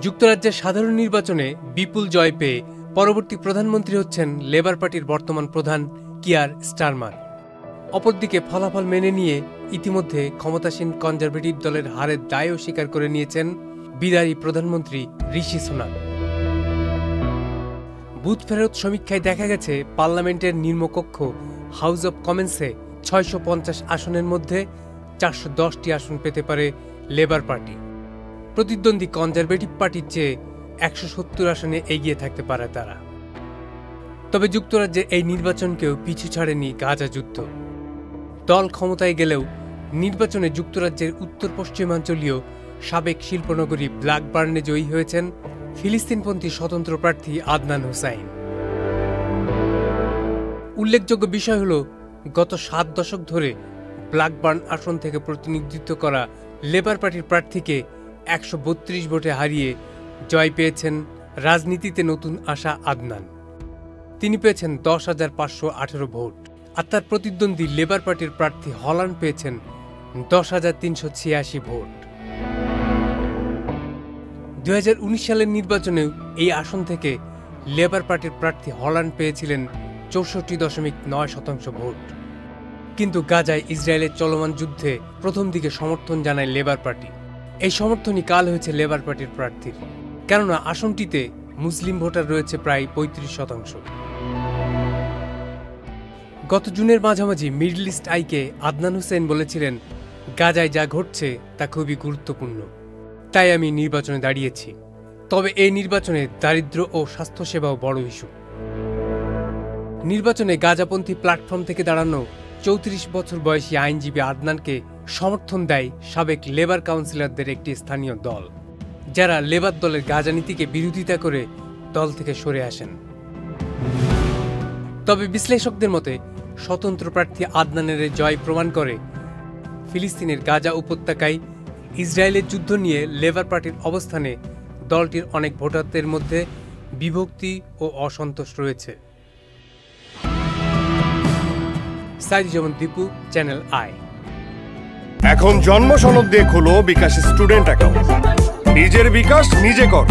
যুক্তরাজ্যের সাধারণ নির্বাচনে বিপুল জয় পেয়ে পরবর্তী প্রধানমন্ত্রী হচ্ছেন লেবার পার্টির বর্তমান প্রধান কিয়ার স্টারমার। অপরদিকে ফলাফল মেনে নিয়ে ইতিমধ্যে ক্ষমতাসীন কনজারভেটিভ দলের হারের দায়ও স্বীকার করে নিয়েছেন বিদায়ী প্রধানমন্ত্রী ঋষি সুনাক। বুথ ফেরত সমীক্ষায় দেখা গেছে পার্লামেন্টের নিম্নকক্ষ হাউস অব কমন্সে ৬৫০ আসনের মধ্যে ৪১০টি আসন পেতে পারে লেবার পার্টি। প্রতিদ্বন্দ্বী কনজারভেটিভ পার্টির চেয়ে ১৭০ আসনে এগিয়ে থাকতে পারে তারা। তবে যুক্তরাজ্যের এই নির্বাচনকেও পিছু ছাড়েনি গাজা যুদ্ধ। দল ক্ষমতায় গেলেও নির্বাচনে যুক্তরাজ্যের উত্তর পশ্চিমাঞ্চলীয় সাবেক শিল্পনগরী ব্ল্যাকবার্নে জয়ী হয়েছেন ফিলিস্তিনপন্থী স্বতন্ত্র প্রার্থী আদনান হুসাইন। উল্লেখযোগ্য বিষয় হল, গত ৭ দশক ধরে ব্ল্যাকবার্ন আসন থেকে প্রতিনিধিত্ব করা লেবার পার্টির প্রার্থীকে ১৩২ ভোটে হারিয়ে জয় পেয়েছেন রাজনীতিতে নতুন আসা আদনান। তিনি পেয়েছেন ১০,৫১৮ ভোট, আর তার প্রতিদ্বন্দ্বী লেবার পার্টির প্রার্থী হল্যান্ড পেয়েছেন ১০,৩৮৬ ভোট। ২০১৯ সালের নির্বাচনেও এই আসন থেকে লেবার পার্টির প্রার্থী হল্যান্ড পেয়েছিলেন ৬৪.৯% ভোট। কিন্তু গাজায় ইসরায়েলের চলমান যুদ্ধে প্রথম দিকে সমর্থন জানায় লেবার পার্টি। এই সমর্থনই কাল হয়েছে লেবার পার্টির প্রার্থীর, কেননা আসনটিতে মুসলিম ভোটার রয়েছে প্রায় ৩৫%। গত জুনের মাঝামাঝি মিডল ইস্ট আইকে আদনান হুসেইন বলেছিলেন, গাজায় যা ঘটছে তা খুবই গুরুত্বপূর্ণ, তাই আমি নির্বাচনে দাঁড়িয়েছি। তবে এই নির্বাচনে দারিদ্র্য ও স্বাস্থ্যসেবাও বড় ইস্যু। নির্বাচনে গাজাপন্থী প্ল্যাটফর্ম থেকে দাঁড়ানো ৩৪ বছর বয়সী আইনজীবী আদনানকে সমর্থন দেয় সাবেক লেবার কাউন্সিলরদের একটি স্থানীয় দল, যারা লেবার দলের গাজা নীতিকে বিরোধিতা করে দল থেকে সরে আসেন। তবে বিশ্লেষকদের মতে স্বতন্ত্র প্রার্থী আদনানের জয় প্রমাণ করে ফিলিস্তিনের গাজা উপত্যকায় ইসরায়েলের যুদ্ধ নিয়ে লেবার পার্টির অবস্থানে দলটির অনেক ভোটারদের মধ্যে বিভক্তি ও অসন্তোষ রয়েছে। Saiduzzaman Dipu, channel I. এখন জন্ম সনদ দিয়ে খোলো বিকাশ স্টুডেন্ট অ্যাকাউন্ট। নিজের বিকাশ নিজে কর।